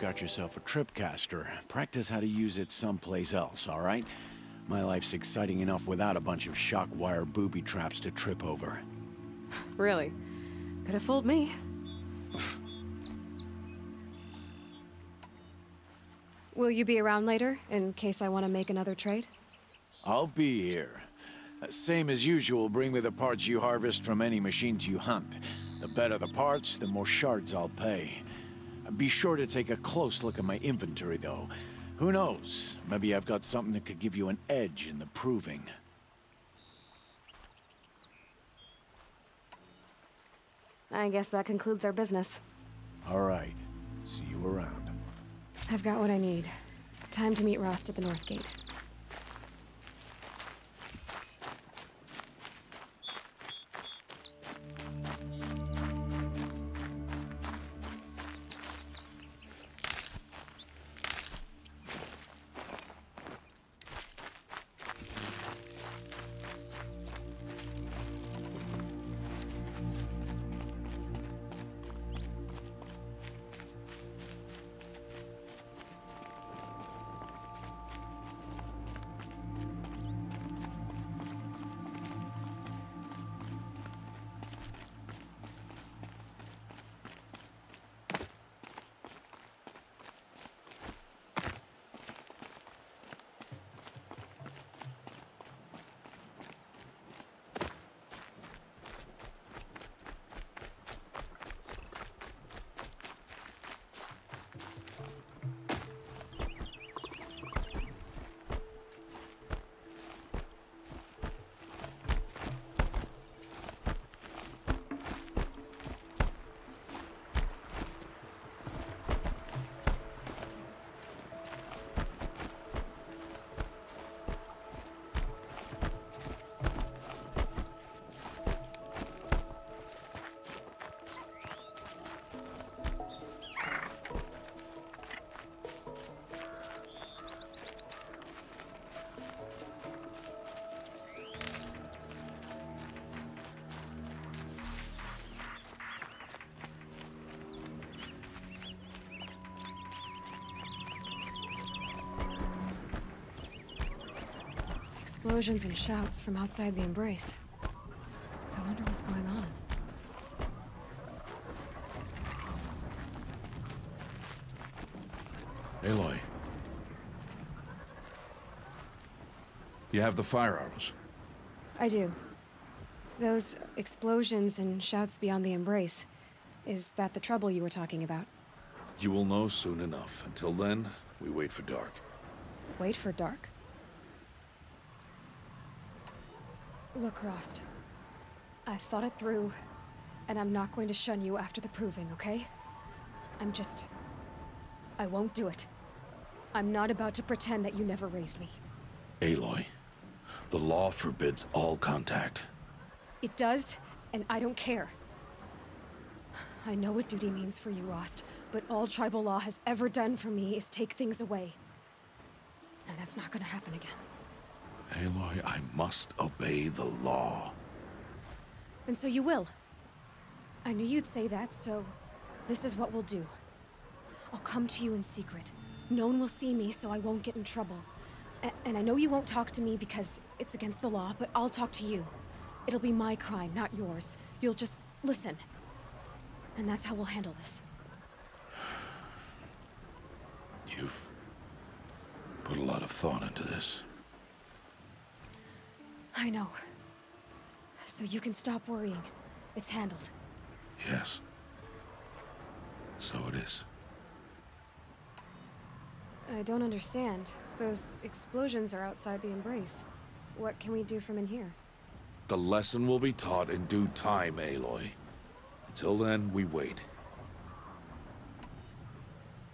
got yourself a tripcaster, practice how to use it someplace else, all right? My life's exciting enough without a bunch of shock wire booby traps to trip over. Really? Could have fooled me. Will you be around later, in case I want to make another trade? I'll be here. Same as usual, bring me the parts you harvest from any machines you hunt. The better the parts, the more shards I'll pay. Be sure to take a close look at my inventory, though. Who knows? Maybe I've got something that could give you an edge in the proving. I guess that concludes our business. All right. See you around. I've got what I need. Time to meet Rost at the North Gate. Explosions and shouts from outside the Embrace. I wonder what's going on. Aloy. You have the fire arrows? I do. Those explosions and shouts beyond the Embrace. Is that the trouble you were talking about? You will know soon enough. Until then, we wait for dark. Wait for dark? Look, Rost. I thought it through, and I'm not going to shun you after the proving, okay? I won't do it. I'm not about to pretend that you never raised me. Aloy, the law forbids all contact. It does, and I don't care. I know what duty means for you, Rost, but all tribal law has ever done for me is take things away. And that's not gonna happen again. Aloy, I must obey the law. And so you will. I knew you'd say that, so this is what we'll do. I'll come to you in secret. No one will see me, so I won't get in trouble. And I know you won't talk to me because it's against the law, but I'll talk to you. It'll be my crime, not yours. You'll just listen. And that's how we'll handle this. You've put a lot of thought into this. I know. So you can stop worrying. It's handled. Yes. So it is. I don't understand. Those explosions are outside the Embrace. What can we do from in here? The lesson will be taught in due time, Aloy. Until then, we wait.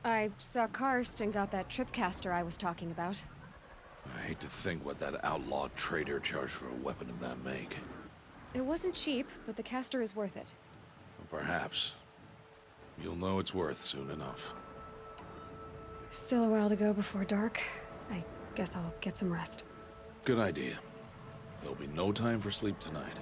I saw Karst and got that tripcaster I was talking about. I hate to think what that outlaw trader charged for a weapon of that make. It wasn't cheap, but the caster is worth it. Well, perhaps. You'll know it's worth soon enough. Still a while to go before dark. I guess I'll get some rest. Good idea. There'll be no time for sleep tonight.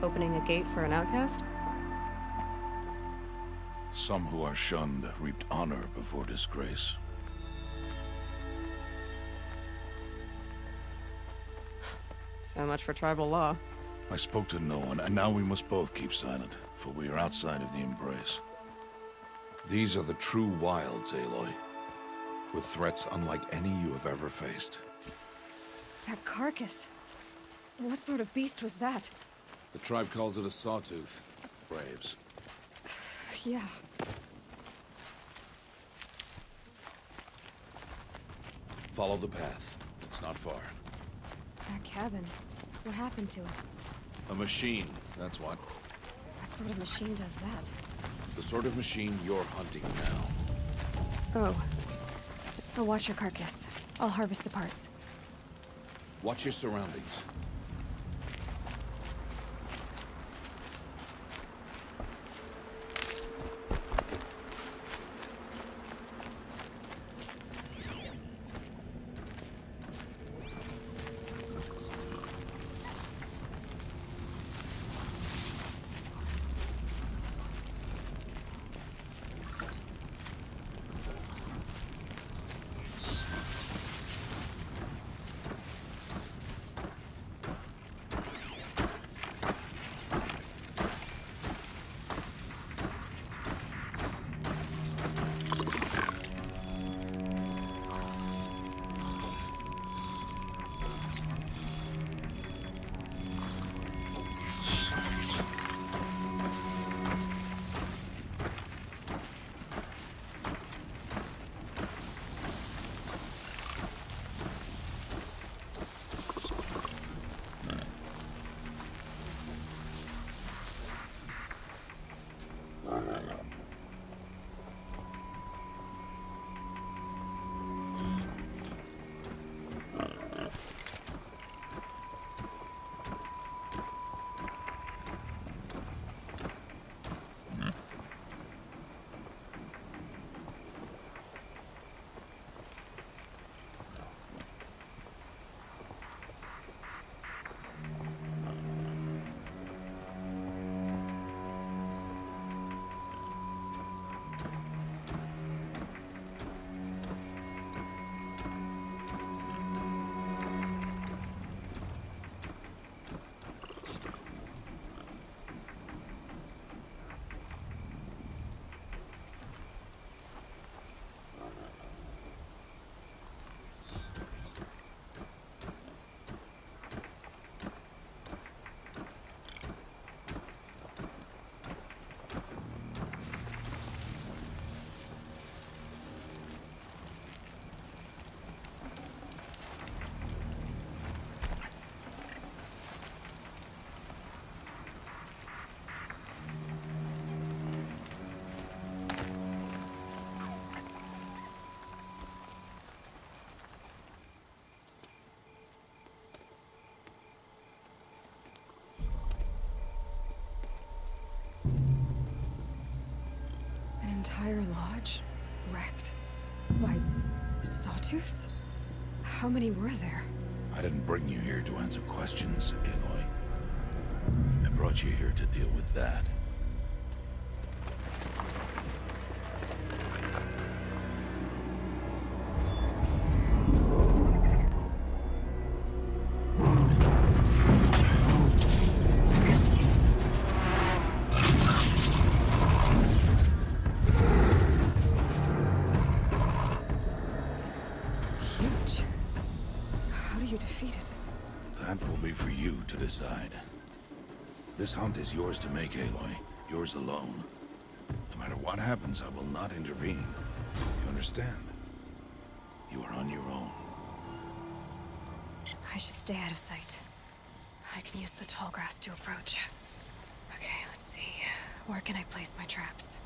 opening a gate for an outcast? Some who are shunned reaped honor before disgrace. So much for tribal law. I spoke to no one, and now we must both keep silent, for we are outside of the embrace. These are the true wilds, Aloy. With threats unlike any you have ever faced. That carcass. What sort of beast was that? The tribe calls it a sawtooth. Braves. Yeah. Follow the path. It's not far. That cabin. What happened to it? A machine, that's what. What sort of machine does that? The sort of machine you're hunting now. Oh. I'll watch your carcass. I'll harvest the parts. Watch your surroundings. Entire lodge? Wrecked? By sawtooths? How many were there? I didn't bring you here to answer questions, Aloy. I brought you here to deal with that. That will be for you to decide. This hunt is yours to make, Aloy. Yours alone. No matter what happens, I will not intervene. You understand? You are on your own. I should stay out of sight. I can use the tall grass to approach. Okay, let's see. Where can I place my traps?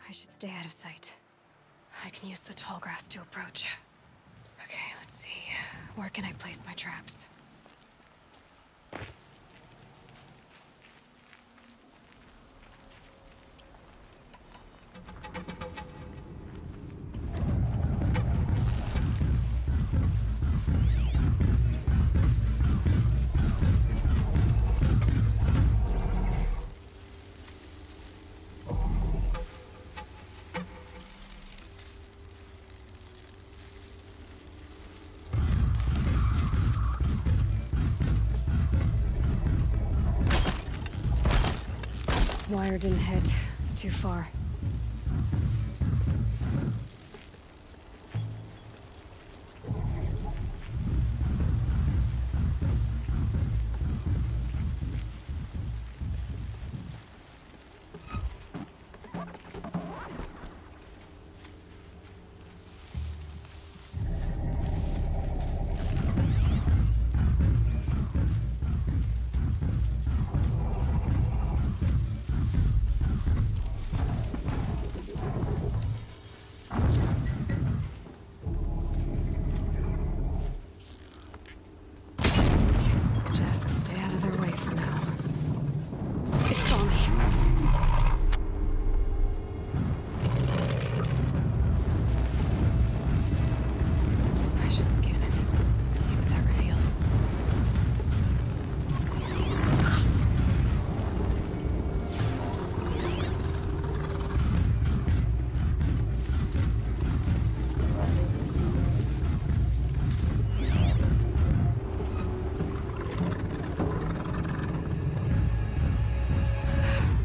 I should stay out of sight. I can use the tall grass to approach. Okay, let's see. Where can I place my traps? Wire didn't hit too far. Just stay out of their way for now. It's on me. I should scan it. See what that reveals.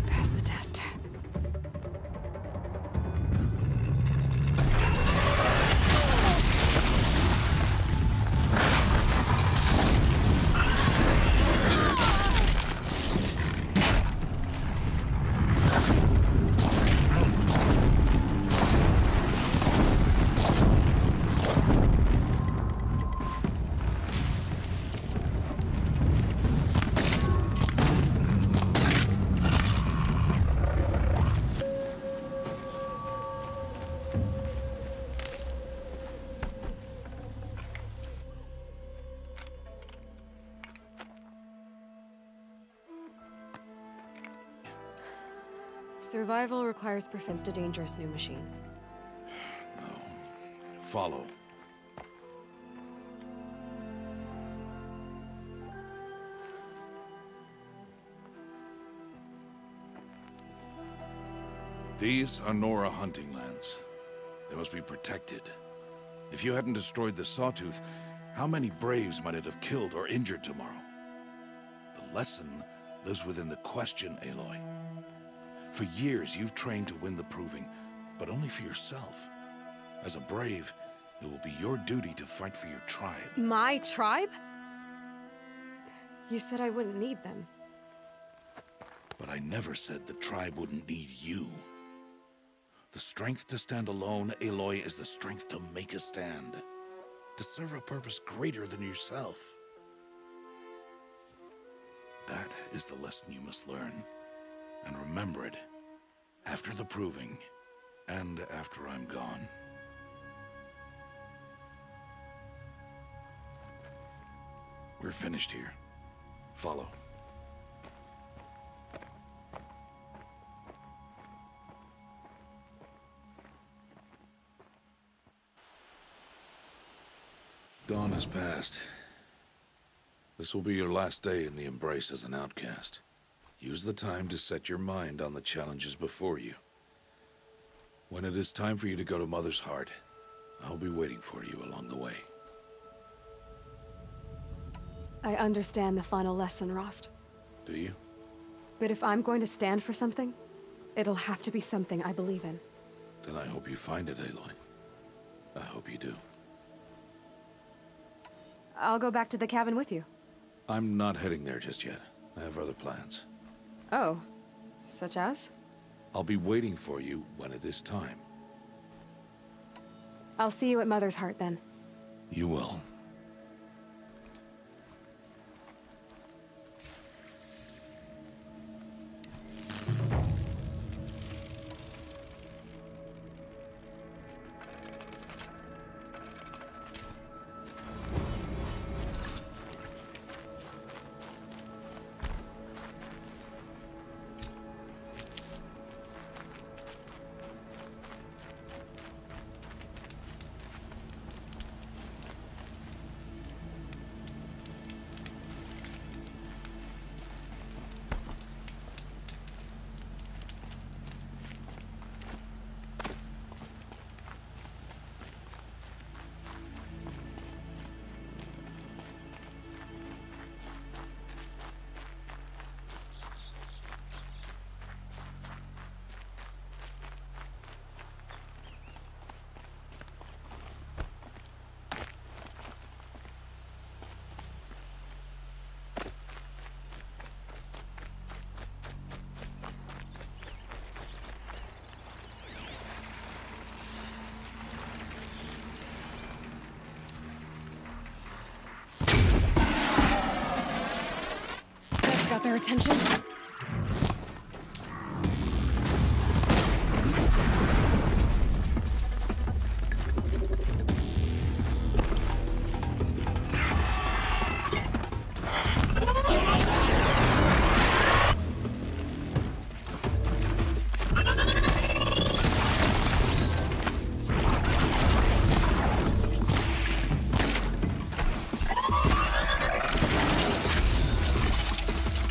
Pass the test. Survival requires prevents a dangerous new machine. No. Follow. These are Nora hunting lands. They must be protected. If you hadn't destroyed the Sawtooth, how many Braves might it have killed or injured tomorrow? The lesson lives within the question, Aloy. For years, you've trained to win the Proving, but only for yourself. As a Brave, it will be your duty to fight for your tribe. My tribe? You said I wouldn't need them. But I never said the tribe wouldn't need you. The strength to stand alone, Aloy, is the strength to make a stand. To serve a purpose greater than yourself. That is the lesson you must learn. And remember it, after the Proving, and after I'm gone. We're finished here. Follow. Dawn has passed. This will be your last day in the Embrace as an outcast. Use the time to set your mind on the challenges before you. When it is time for you to go to Mother's Heart, I'll be waiting for you along the way. I understand the final lesson, Rost. Do you? But if I'm going to stand for something, it'll have to be something I believe in. Then I hope you find it, Aloy. I hope you do. I'll go back to the cabin with you. I'm not heading there just yet. I have other plans. Oh, such as? I'll be waiting for you when it is time. I'll see you at Mother's Heart then. You will. their attention.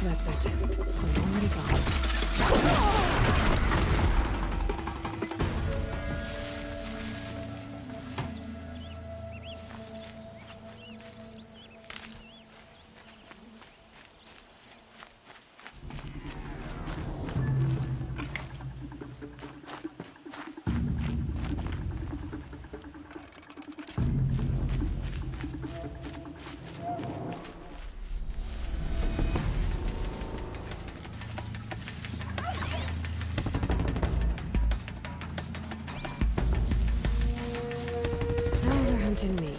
That's it. I'm already gone. Now they're hunting me.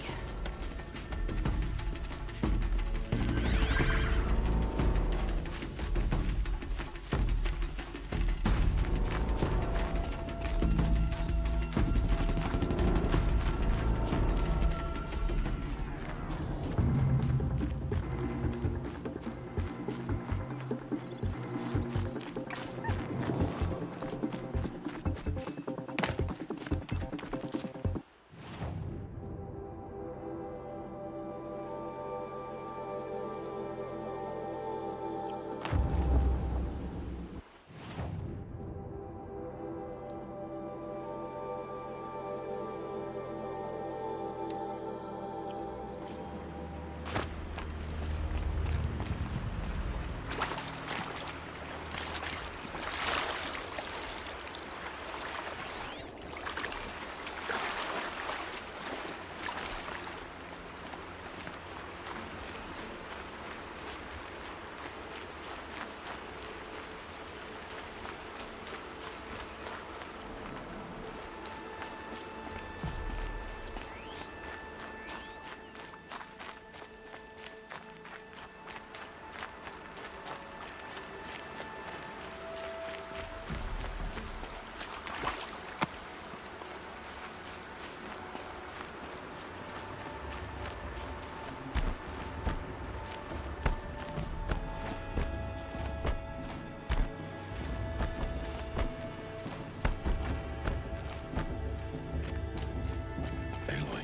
Aloy,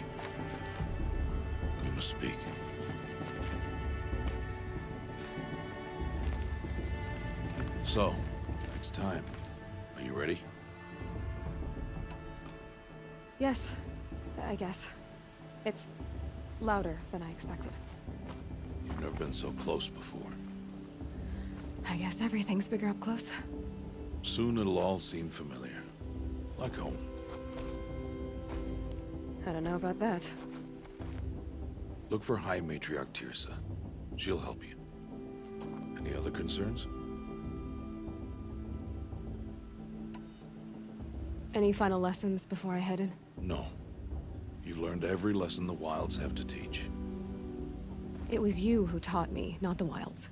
you must speak. So, it's time. Are you ready? Yes, I guess. It's louder than I expected. You've never been so close before. I guess everything's bigger up close. Soon it'll all seem familiar. Like home. I don't know about that. Look for High Matriarch Tirsa. She'll help you. Any other concerns? Any final lessons before I head in? No. You've learned every lesson the Wilds have to teach. It was you who taught me, not the Wilds.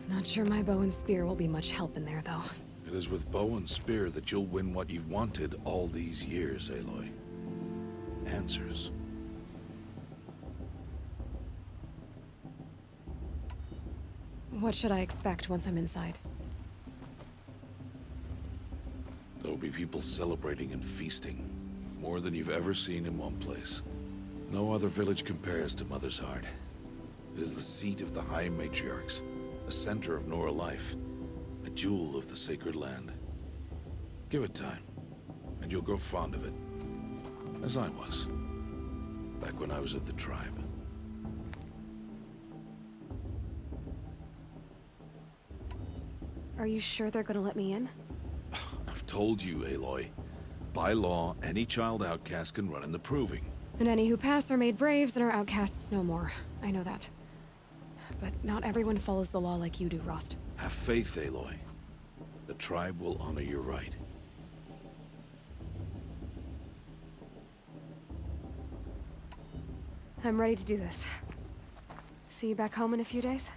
Not sure my bow and spear will be much help in there, though. It is with bow and spear that you'll win what you've wanted all these years, Aloy. Answers. What should I expect once I'm inside? There'll be people celebrating and feasting. More than you've ever seen in one place. No other village compares to Mother's Heart. It is the seat of the High Matriarchs, a center of Nora life, a jewel of the sacred land. Give it time, and you'll grow fond of it. As I was, back when I was of the tribe. Are you sure they're gonna let me in? I've told you, Aloy. By law, any child outcast can run in the proving. And any who pass are made braves and are outcasts no more. I know that. But not everyone follows the law like you do, Rost. Have faith, Aloy. The tribe will honor your right. I'm ready to do this. See you back home in a few days?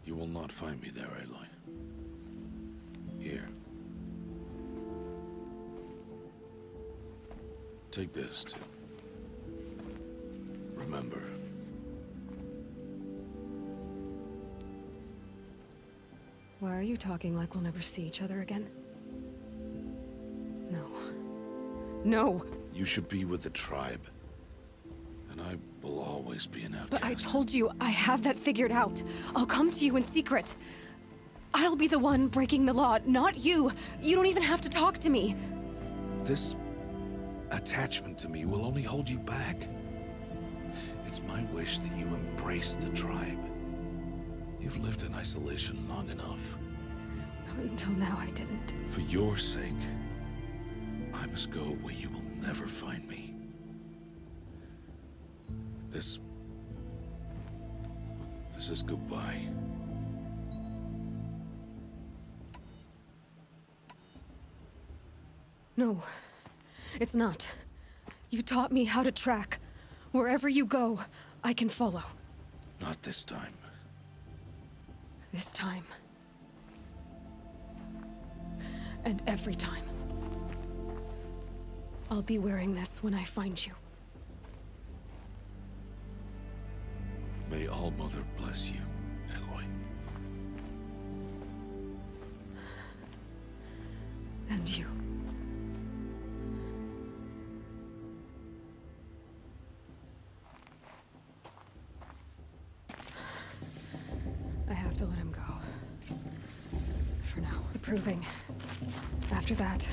You will not find me there, Aloy. Here. Take this, too. Remember. Why are you talking like we'll never see each other again? No. No! You should be with the tribe. And I will always be an outcast. But I told you, I have that figured out. I'll come to you in secret. I'll be the one breaking the law, not you. You don't even have to talk to me. This attachment to me will only hold you back. It's my wish that you embrace the tribe. You've lived in isolation long enough. Until now, I didn't. For your sake, I must go where you will never find me. This is goodbye. No, it's not. You taught me how to track. Wherever you go, I can follow. Not this time. This time. And every time. I'll be wearing this when I find you. May All-Mother bless you, Aloy. And you. I have to let him go. For now. The proving. After that,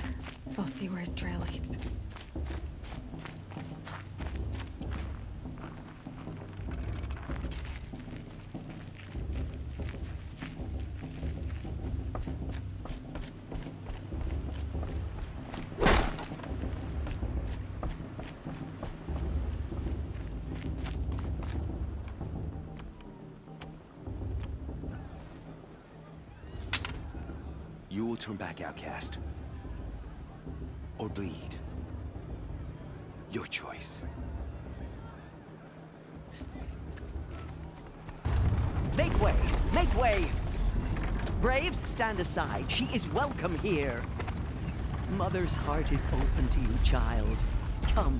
I'll see where his trail leads. You will turn back, outcast. Or bleed. Your choice. Make way! Make way! Braves, stand aside. She is welcome here. Mother's heart is open to you, child. Come.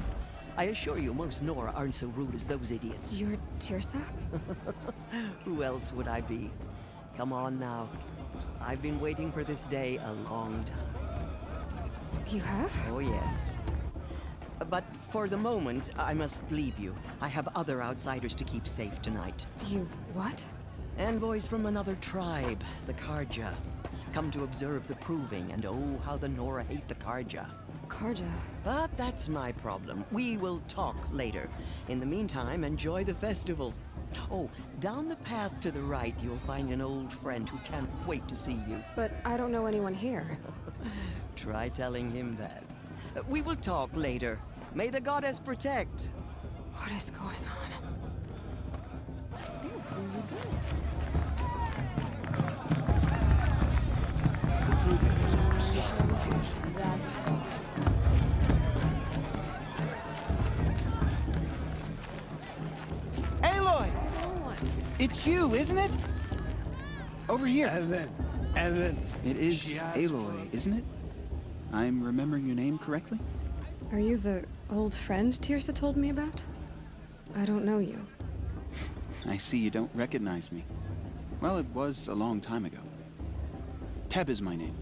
I assure you, most Nora aren't so rude as those idiots. You're Tirsa? Who else would I be? Come on now. I've been waiting for this day a long time. You have? Oh, yes. But for the moment, I must leave you. I have other outsiders to keep safe tonight. You what? Envoys from another tribe, the Karja. Come to observe the proving, and oh, how the Nora hate the Karja. Karja. But that's my problem. We will talk later. In the meantime, enjoy the festival. Oh, down the path to the right, you'll find an old friend who can't wait to see you. But I don't know anyone here. Try telling him that. We will talk later. May the goddess protect. What is going on? The proving is outside. Aloy! It's you, isn't it? Over here. Evan. It is Aloy, isn't it? I'm remembering your name correctly? Are you the old friend Tirsa told me about? I don't know you. I see you don't recognize me. Well, it was a long time ago. Teb is my name.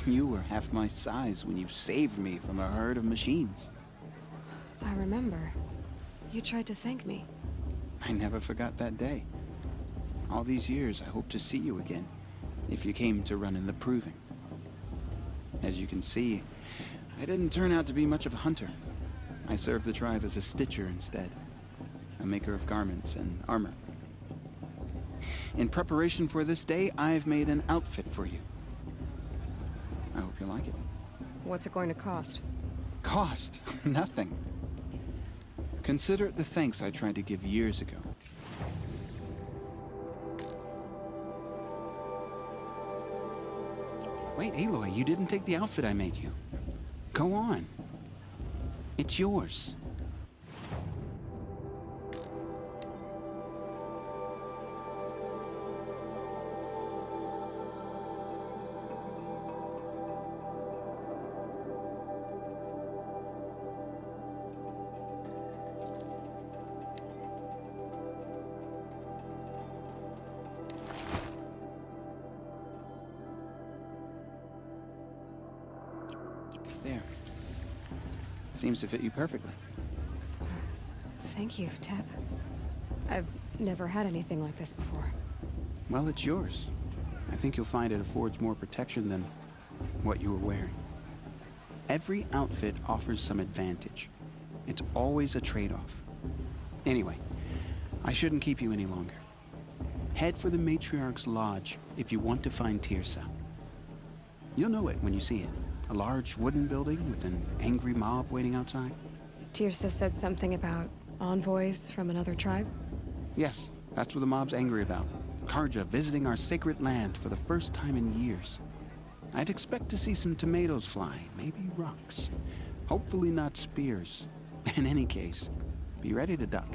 You were half my size when you saved me from a herd of machines. I remember. You tried to thank me. I never forgot that day. All these years, I hope to see you again, if you came to run in the proving. As you can see, I didn't turn out to be much of a hunter. I served the tribe as a stitcher instead, a maker of garments and armor. In preparation for this day, I've made an outfit for you. I hope you like it. What's it going to cost? Cost? Nothing. Consider it the thanks I tried to give years ago. Wait, Aloy, you didn't take the outfit I made you. Go on. It's yours. Seems to fit you perfectly. Thank you, Tep. I've never had anything like this before. Well, it's yours. I think you'll find it affords more protection than what you were wearing. Every outfit offers some advantage. It's always a trade-off. Anyway, I shouldn't keep you any longer. Head for the Matriarch's Lodge if you want to find Tirsa. You'll know it when you see it. A large wooden building with an angry mob waiting outside. Tirsa said something about envoys from another tribe? Yes, that's what the mob's angry about. Karja visiting our sacred land for the first time in years. I'd expect to see some tomatoes fly, maybe rocks. Hopefully not spears. In any case, be ready to duck.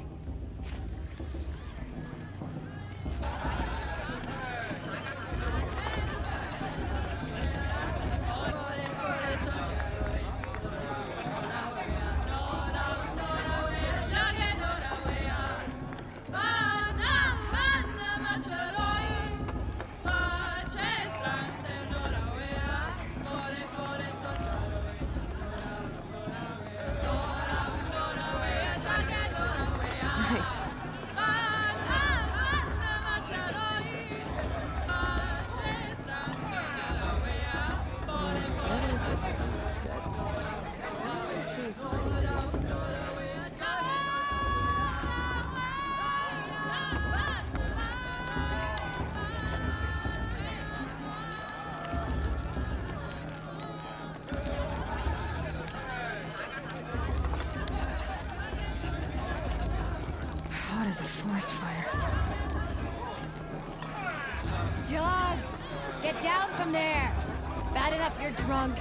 Nice. What is a forest fire? John! Get down from there! Bad enough you're drunk.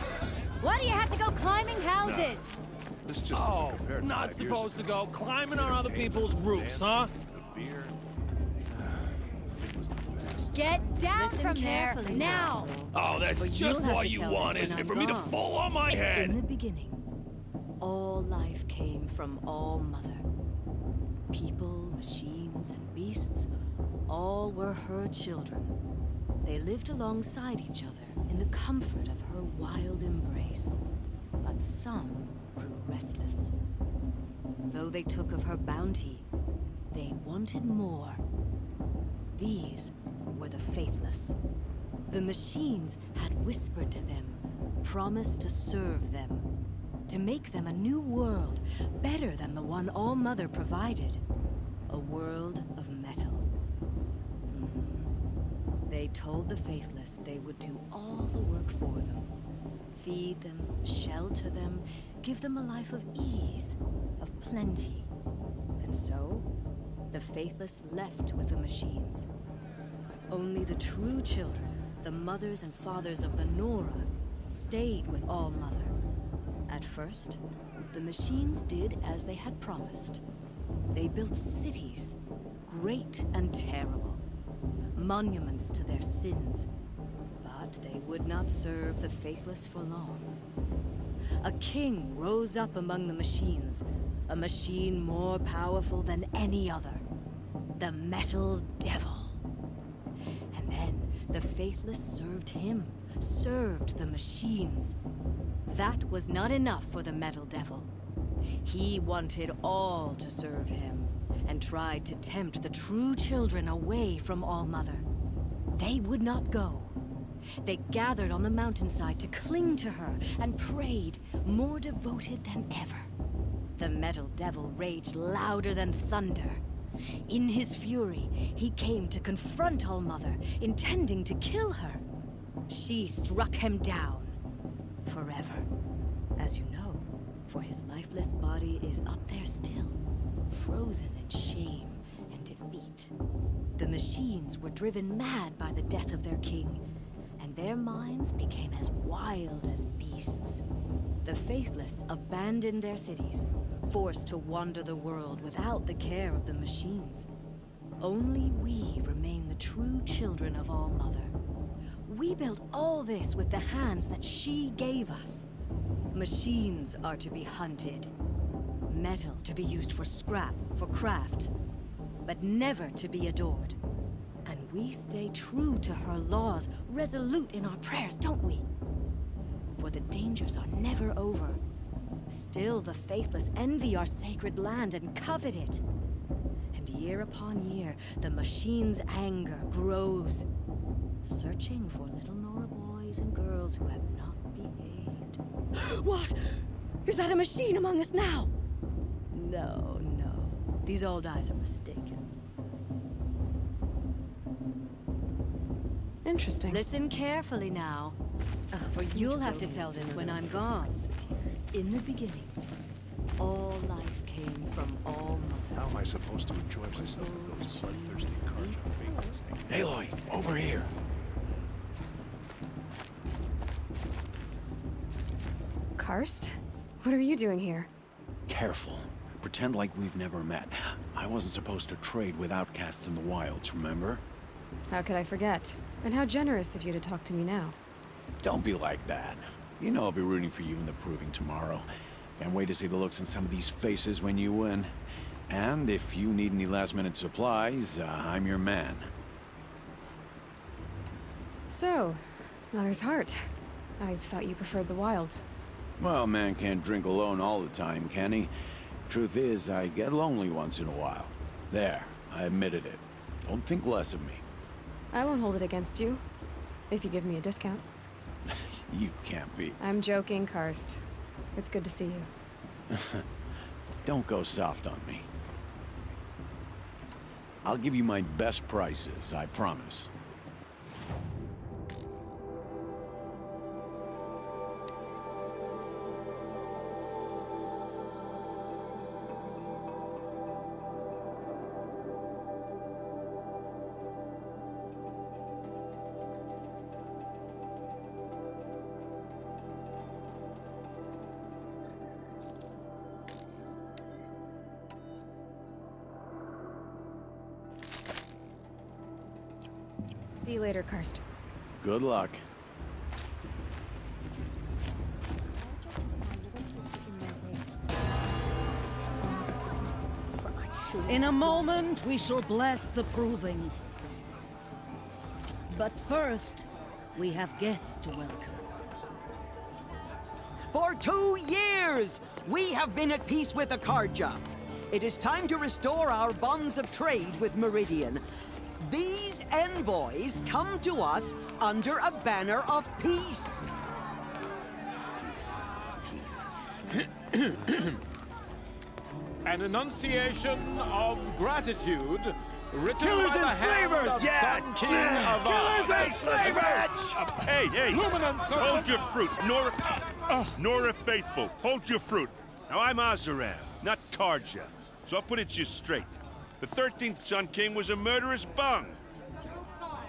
Why do you have to go climbing houses? This just isn't compared to Not 5 years supposed to ago. go climbing on other people's roofs, huh? The beer. It was the best. Get down Listen from there, carefully now! Oh, that's But you'll just have what to you tell want, us isn't when it? For I'm me to gone. fall on my In head. the beginning, all life came from All Mother. People, machines, and beasts, all were her children. They lived alongside each other in the comfort of her wild embrace. But some grew restless. Though they took of her bounty, they wanted more. These were the faithless. The machines had whispered to them, promised to serve them, to make them a new world, better than the one All Mother provided. A world of metal. They told the faithless they would do all the work for them. Feed them, shelter them, give them a life of ease, of plenty. And so, the faithless left with the machines. Only the true children, the mothers and fathers of the Nora, stayed with All Mother. At first, the machines did as they had promised. They built cities, great and terrible, monuments to their sins, but they would not serve the faithless for long. A king rose up among the machines, a machine more powerful than any other, the Metal Devil. And then the faithless served him, served the machines. That was not enough for the Metal Devil. He wanted all to serve him, and tried to tempt the true children away from All Mother. They would not go. They gathered on the mountainside to cling to her and prayed, more devoted than ever. The Metal Devil raged louder than thunder. In his fury, he came to confront All Mother, intending to kill her. She struck him down. Forever. As you know, for his lifeless body is up there still, frozen in shame and defeat. The machines were driven mad by the death of their king, and their minds became as wild as beasts. The faithless abandoned their cities, forced to wander the world without the care of the machines. Only we remain the true children of All Mother. We built all this with the hands that she gave us. Machines are to be hunted. Metal to be used for scrap, for craft. But never to be adored. And we stay true to her laws, resolute in our prayers, don't we? For the dangers are never over. Still, the faithless envy our sacred land and covet it. And year upon year, the machine's anger grows, searching for little Nora boys and girls who have not behaved. What? Is that a machine among us now? No, no. These old eyes are mistaken. Interesting. Listen carefully now, for you'll have to tell this when I'm gone. In the beginning, all life came from all mothers. How am I supposed to enjoy myself with those bloodthirsty cards? Aloy, over here. Karst? What are you doing here? Careful. Pretend like we've never met. I wasn't supposed to trade with outcasts in the wilds, remember? How could I forget? And how generous of you to talk to me now. Don't be like that. You know I'll be rooting for you in the proving tomorrow. Can't wait to see the looks in some of these faces when you win. And if you need any last-minute supplies, I'm your man. So, Mother's Heart. I thought you preferred the wilds. Well, man can't drink alone all the time, can he? Truth is, I get lonely once in a while. There, I admitted it. Don't think less of me. I won't hold it against you, if you give me a discount. You can't be. I'm joking, Karst. It's good to see you. Don't go soft on me. I'll give you my best prices, I promise. See you later, Karst. Good luck. In a moment, we shall bless the proving. But first, we have guests to welcome. For 2 years, we have been at peace with Akarja. It is time to restore our bonds of trade with Meridian. These envoys come to us under a banner of peace. An enunciation of gratitude written Killers by the and hand slavers! of Yeah! Sun King of Killers and slavers! Hey, hey! Luminance Hold your fruit, Nora Faithful. Hold your fruit. Now I'm Azaram, not Karja, so I'll put it just straight. The 13th Sun King was a murderous bung.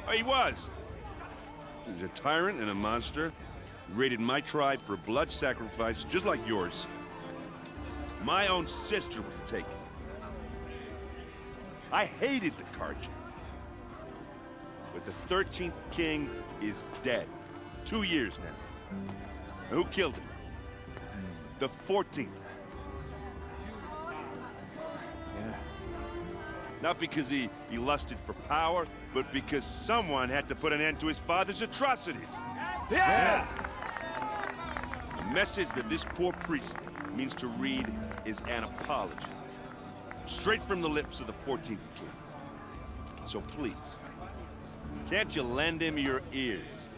Oh, he was. He was a tyrant and a monster. He raided my tribe for blood sacrifice, just like yours. My own sister was taken. I hated the Karja. But the 13th king is dead. 2 years now. And who killed him? The 14th. Not because he lusted for power, but because someone had to put an end to his father's atrocities. Yeah! The message that this poor priest means to read is an apology. Straight from the lips of the 14th king. So please, can't you lend him your ears?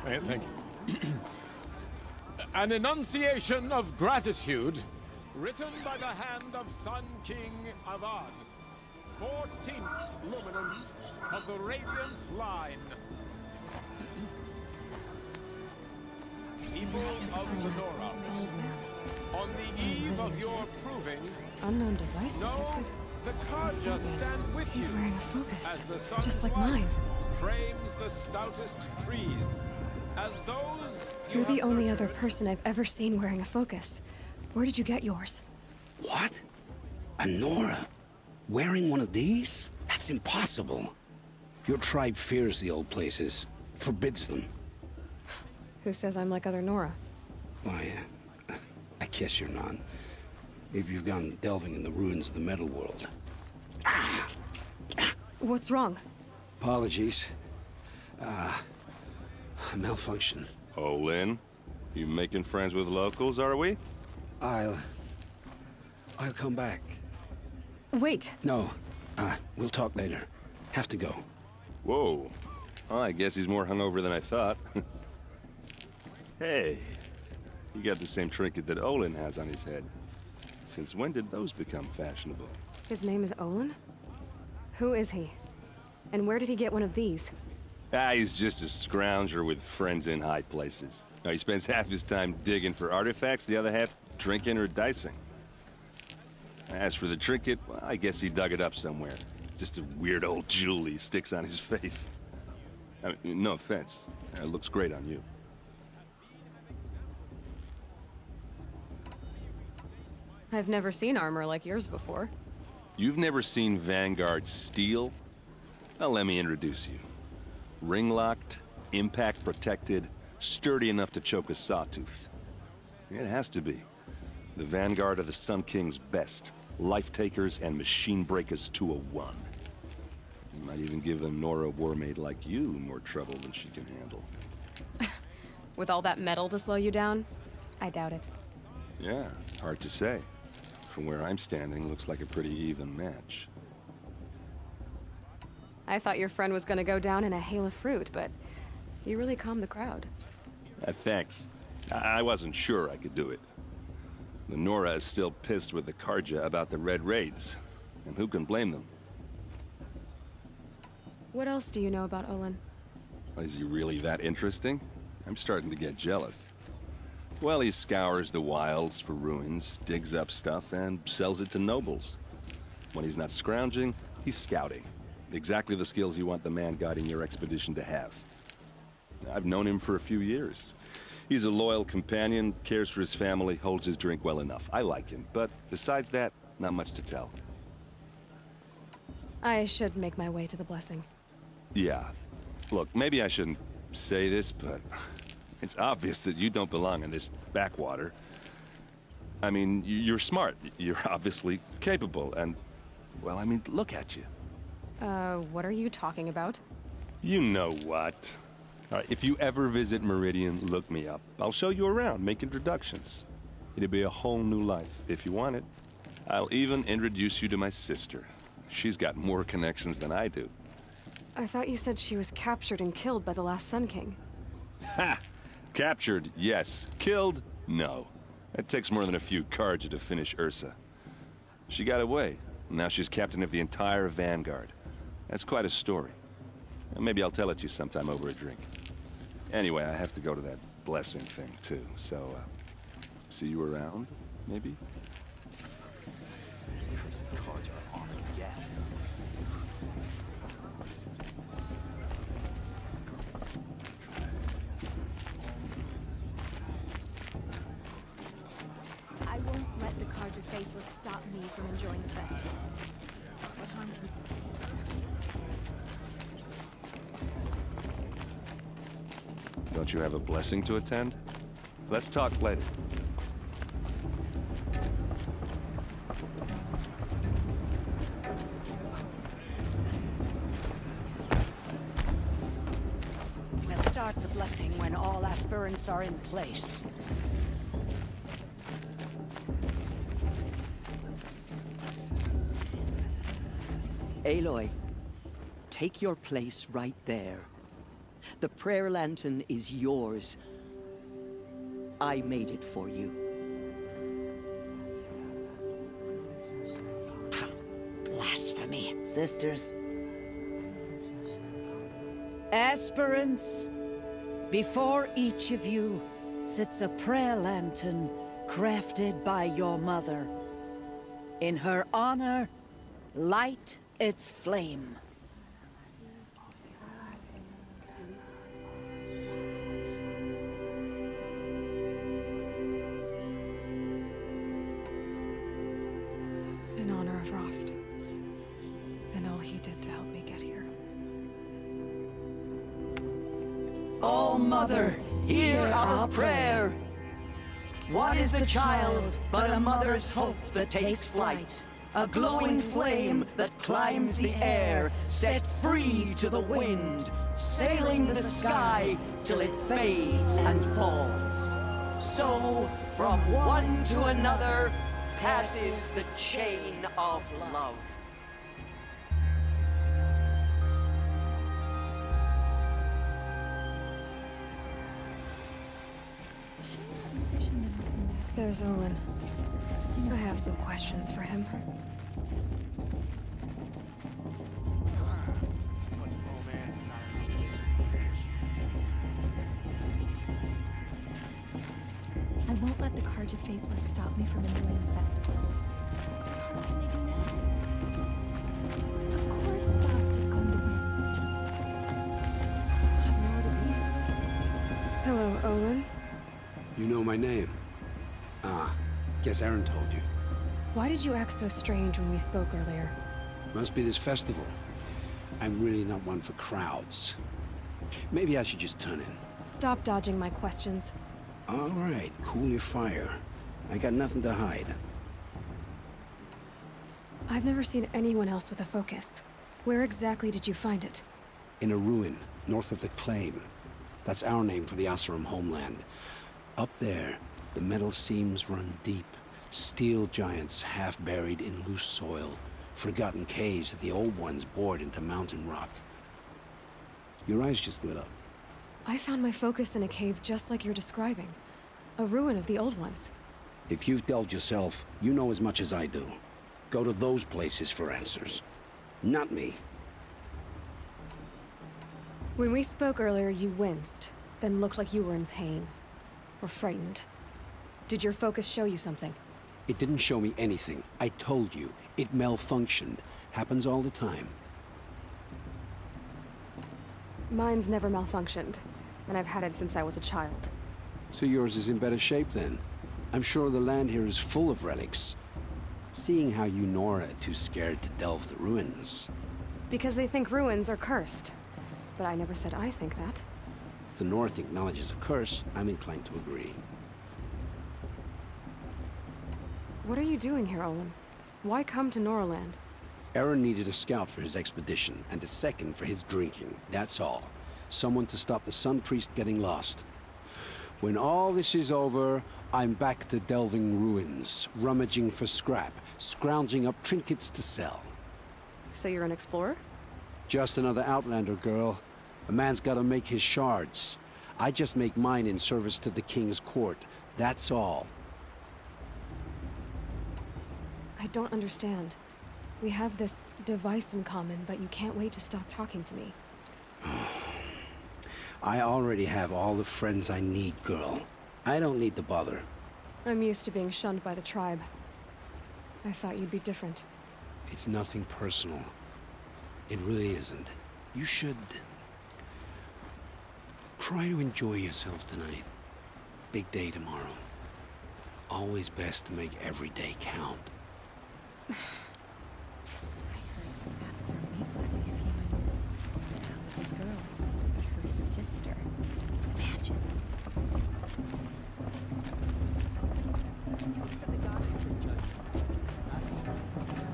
Thank you. An enunciation of gratitude written by the hand of Sun King Avad, 14th luminance of the Radiant Line. People of Lenora, on the eve of your proving, Unknown device know detected. the Karja stand with He's you wearing a focus, as the sun's just like light mine. frames the stoutest trees, as those you You're the have only other nurtured. person I've ever seen wearing a focus. Where did you get yours? What? A Nora? Wearing one of these? That's impossible. Your tribe fears the old places, forbids them. Who says I'm like other Nora? Why, I guess you're not. If you've gone delving in the ruins of the metal world. What's wrong? Apologies. A malfunction. Olin, you making friends with locals, are we? I'll come back. Wait. No. We'll talk later. Have to go. Whoa. Well, I guess he's more hungover than I thought. Hey, you got the same trinket that Olin has on his head. Since when did those become fashionable? His name is Olin? Who is he? And where did he get one of these? He's just a scrounger with friends in high places. Now, he spends half his time digging for artifacts, the other half drinking or dicing. As for the trinket, well, I guess he dug it up somewhere. Just a weird old jewel he sticks on his face. I mean, no offense. It looks great on you. I've never seen armor like yours before. You've never seen Vanguard steel? Well, let me introduce you. Ring-locked, impact-protected, sturdy enough to choke a sawtooth. It has to be. The Vanguard of the Sun King's best. Life-takers and machine-breakers to a one. You might even give a Nora warmaid like you more trouble than she can handle. With all that metal to slow you down? I doubt it. Yeah, hard to say. From where I'm standing, looks like a pretty even match. I thought your friend was gonna go down in a hail of fruit, but you really calmed the crowd. Thanks. I wasn't sure I could do it. The Nora is still pissed with the Karja about the Red Raids, and who can blame them? What else do you know about Olin? Is he really that interesting? I'm starting to get jealous. Well, he scours the wilds for ruins, digs up stuff, and sells it to nobles. When he's not scrounging, he's scouting. Exactly the skills you want the man guiding your expedition to have. I've known him for a few years. He's a loyal companion, cares for his family, holds his drink well enough. I like him, but besides that, not much to tell. I should make my way to the blessing. Yeah. Look, maybe I shouldn't say this, but it's obvious that you don't belong in this backwater. I mean, you're smart. You're obviously capable, and, well, I mean, look at you. What are you talking about? You know what. All right, if you ever visit Meridian, look me up. I'll show you around, make introductions. It'll be a whole new life, if you want it. I'll even introduce you to my sister. She's got more connections than I do. I thought you said she was captured and killed by the last Sun King. Ha! Captured, yes. Killed, no. It takes more than a few Karja to finish Ursa. She got away. Now she's captain of the entire Vanguard. That's quite a story. Maybe I'll tell it to you sometime over a drink. Anyway, I have to go to that blessing thing, too. So, see you around, maybe? These cursed cards are armored gas. I won't let the Carja faithful stop me from enjoying the festival. What harm can... Don't you have a blessing to attend? Let's talk later. We'll start the blessing when all aspirants are in place. Aloy, take your place right there. The prayer lantern is yours. I made it for you. Blasphemy. Sisters. Aspirants, before each of you sits a prayer lantern crafted by your mother. In her honor, light its flame. In honor of Rost. And all he did to help me get here. Oh, Mother, hear our prayer. What is the child but a mother's hope that takes flight? A glowing flame that climbs the air, set free to the wind, sailing the sky, till it fades and falls. So, from one to another, passes the chain of love. There's Olin. I have some questions for him. I won't let the Carja Faithless stop me from enjoying the festival. What can they do now? Of course, Rost is going to win. Just have nowhere to be. Hello, Olin. You know my name? Ah, guess Aaron told you. Why did you act so strange when we spoke earlier? Must be this festival. I'm really not one for crowds. Maybe I should just turn in. Stop dodging my questions. All right, cool your fire. I got nothing to hide. I've never seen anyone else with a focus. Where exactly did you find it? In a ruin, north of the Claim. That's our name for the Oseram homeland. Up there, the metal seams run deep. Steel giants half buried in loose soil. Forgotten caves that the old ones bored into mountain rock. Your eyes just lit up. I found my focus in a cave just like you're describing. A ruin of the old ones. If you've delved yourself, you know as much as I do. Go to those places for answers. Not me. When we spoke earlier, you winced, then looked like you were in pain. Or frightened. Did your focus show you something? It didn't show me anything. I told you. It malfunctioned. Happens all the time. Mine's never malfunctioned, and I've had it since I was a child. So yours is in better shape then. I'm sure the land here is full of relics. Seeing how you Nora are too scared to delve the ruins. Because they think ruins are cursed. But I never said I think that. If the North acknowledges a curse, I'm inclined to agree. What are you doing here, Olin? Why come to Noraland? Aaron needed a scout for his expedition, and a second for his drinking. That's all. Someone to stop the Sun Priest getting lost. When all this is over, I'm back to delving ruins, rummaging for scrap, scrounging up trinkets to sell. So you're an explorer? Just another Outlander, girl. A man's gotta make his shards. I just make mine in service to the King's court. That's all. I don't understand. We have this device in common, but you can't wait to stop talking to me. I already have all the friends I need, girl. I don't need the bother. I'm used to being shunned by the tribe. I thought you'd be different. It's nothing personal. It really isn't. You should... try to enjoy yourself tonight. Big day tomorrow. Always best to make every day count. Ask for me blessing if he wins. Not with this girl, but her sister. Imagine.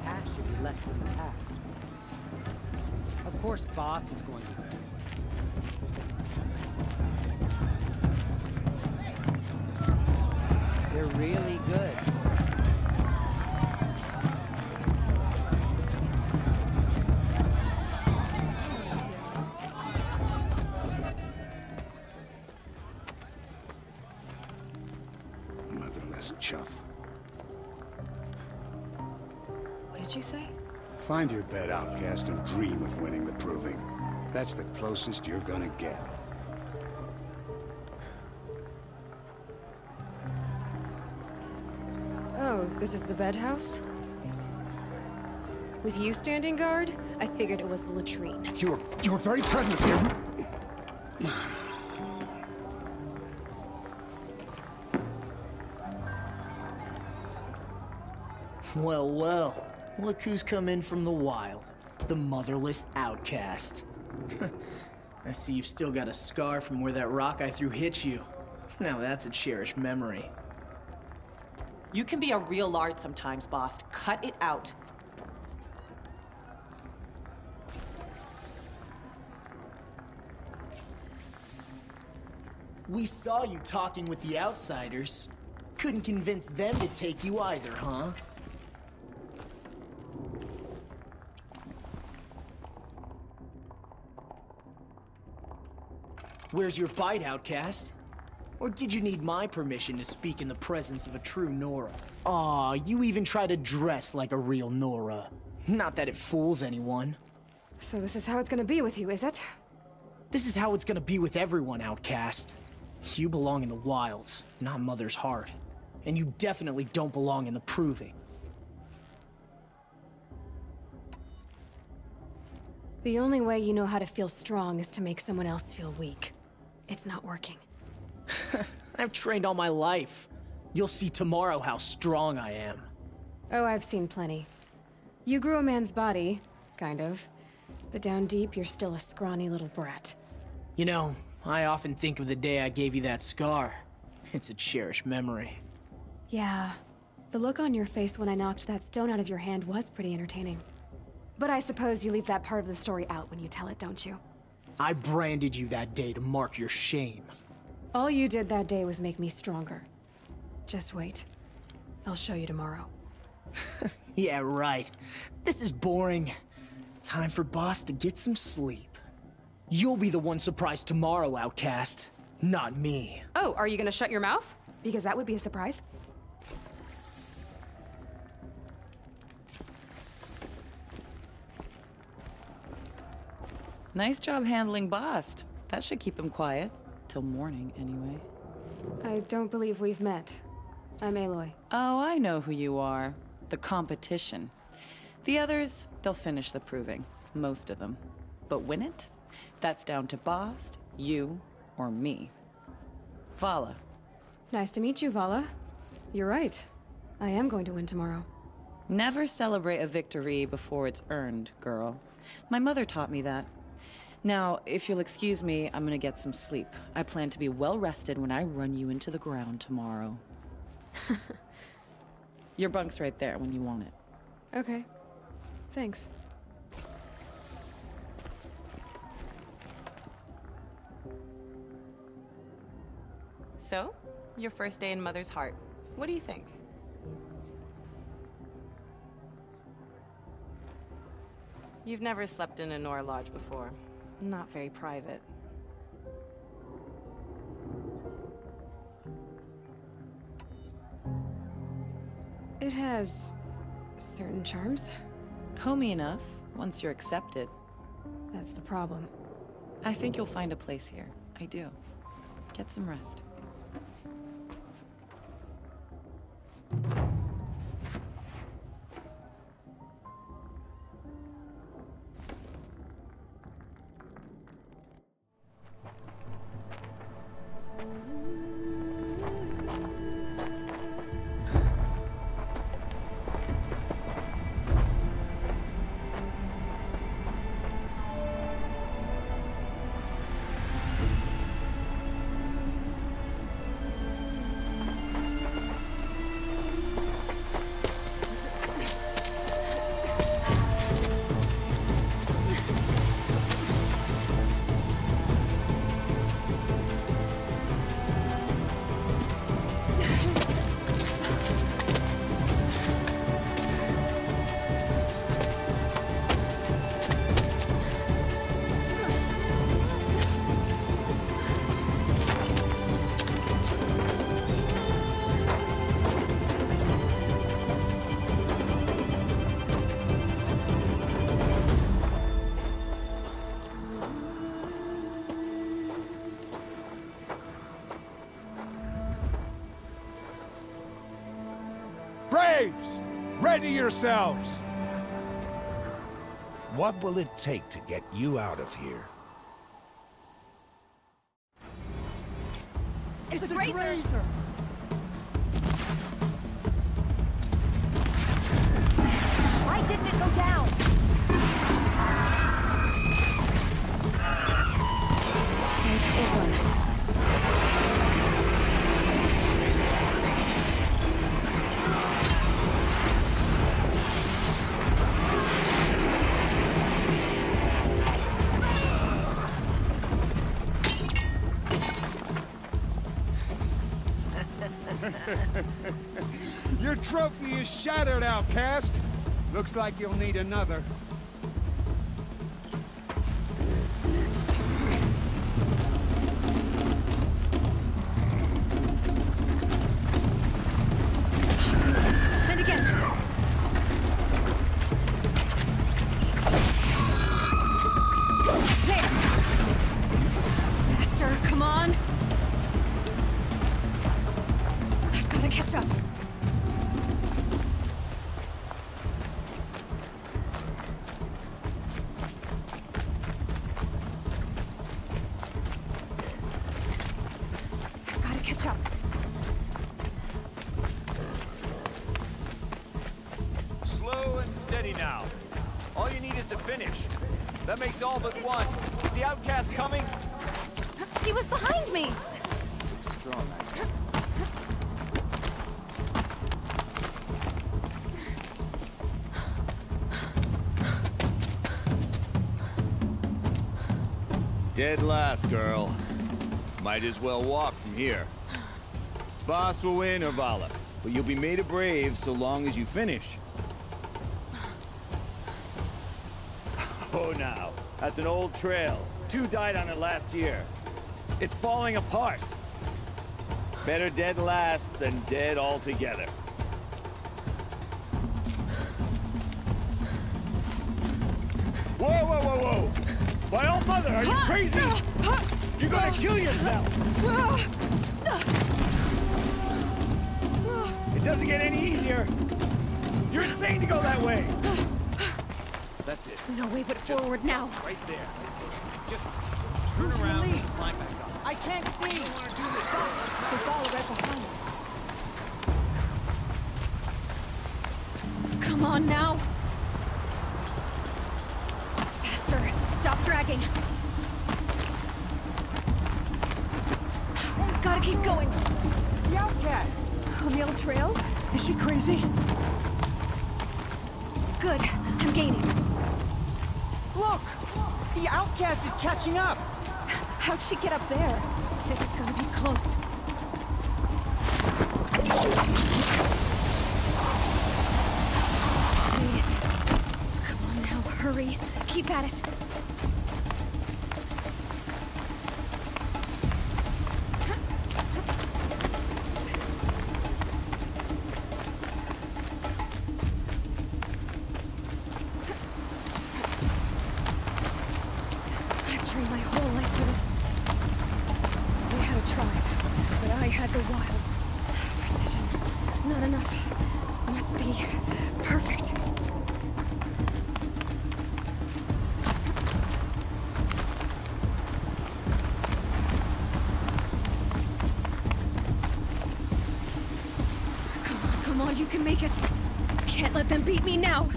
Past should be left in the past. Of course, Boss is going to win. They're really good. Motherless chuff. What did you say? Find your bed, outcast, and dream of winning the proving. That's the closest you're gonna get. Oh, this is the bed house? With you standing guard, I figured it was the latrine. Your very presence here... Well, well. Look who's come in from the wild. The motherless outcast. I see you've still got a scar from where that rock I threw hit you. Now that's a cherished memory. You can be a real lard sometimes, boss. Cut it out. We saw you talking with the outsiders. Couldn't convince them to take you either, huh? Where's your fight, outcast? Or did you need my permission to speak in the presence of a true Nora? Aw, you even try to dress like a real Nora. Not that it fools anyone. So this is how it's gonna be with you, is it? This is how it's gonna be with everyone, outcast. You belong in the wilds, not Mother's Heart. And you definitely don't belong in the Proving. The only way you know how to feel strong is to make someone else feel weak. It's not working. I've trained all my life. You'll see tomorrow how strong I am. Oh, I've seen plenty. You grew a man's body, kind of. But down deep, you're still a scrawny little brat. You know, I often think of the day I gave you that scar. It's a cherished memory. Yeah. The look on your face when I knocked that stone out of your hand was pretty entertaining. But I suppose you leave that part of the story out when you tell it, don't you? I branded you that day to mark your shame. All you did that day was make me stronger. Just wait. I'll show you tomorrow. Yeah, right. This is boring. Time for Boss to get some sleep. You'll be the one surprised tomorrow, outcast. Not me. Oh, are you gonna shut your mouth? Because that would be a surprise. Nice job handling Bast. That should keep him quiet. Till morning, anyway. I don't believe we've met. I'm Aloy. Oh, I know who you are. The competition. The others, they'll finish the proving. Most of them. But win it? That's down to Bast, you, or me. Vala. Nice to meet you, Vala. You're right. I am going to win tomorrow. Never celebrate a victory before it's earned, girl. My mother taught me that. Now, if you'll excuse me, I'm gonna get some sleep. I plan to be well rested when I run you into the ground tomorrow. Your bunk's right there when you want it. Okay. Thanks. So, your first day in Mother's Heart. What do you think? You've never slept in a Nora lodge before. Not very private. It has certain charms. Homey enough, once you're accepted. That's the problem. I think you'll find a place here. I do. Get some rest. Braves! Ready yourselves! What will it take to get you out of here? It's a grazer! Why didn't it go down? Fight over. Your trophy is shattered, outcast. Looks like you'll need another. And again. There! Faster, come on! I've gotta catch up. I've gotta catch up. Slow and steady now. All you need is to finish. That makes all but one. Is the outcast coming? She was behind me! Strong. Dead last, girl. Might as well walk from here. Boss will win, Urvala, but you'll be made a brave so long as you finish. Oh, now. That's an old trail. 2 died on it last year. It's falling apart. Better dead last than dead altogether. Whoa, whoa, whoa, whoa! My old mother, are you crazy? You're gonna kill yourself! It doesn't get any easier. You're insane to go that way. That's it. No way but forward now. Right there. Just turn around and climb back up. I can't see! I don't want to do this. They follow right behind. Come on now. Faster. Stop dragging. Gotta keep going. The outcast! On the old trail? Is she crazy? Good. I'm gaining. Look! The outcast is catching up! How'd she get up there? This is gonna be close. Made it. Come on now, hurry. Keep at it. I've trained my whole life for this. We had a tribe, but I had the wilds. Precision. Not enough. Must be perfect. Come on, you can make it. Can't let them beat me now.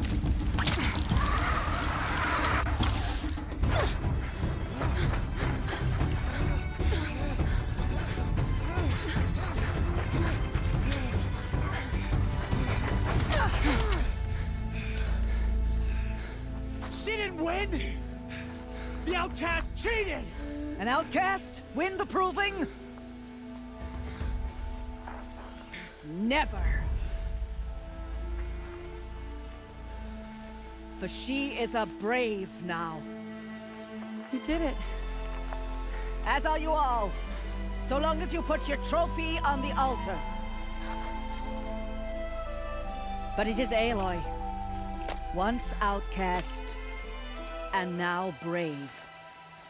She didn't win! The outcast cheated! An outcast? Win the proving? Never. For she is a brave now. You did it. As are you all. So long as you put your trophy on the altar. But it is Aloy. Once outcast, and now brave,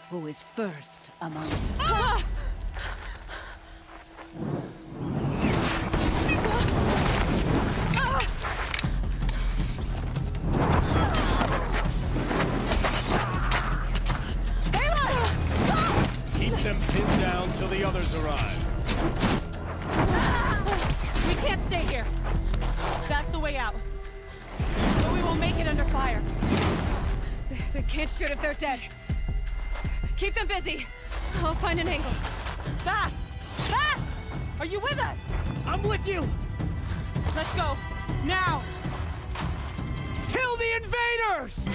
who is first among us. Ah! Keep them pinned down till the others arrive. We can't stay here. That's the way out. But we won't make it under fire. They can't shoot if they're dead. Keep them busy. I'll find an angle. Fast! Fast! Are you with us? I'm with you! Let's go. Now! Kill the invaders!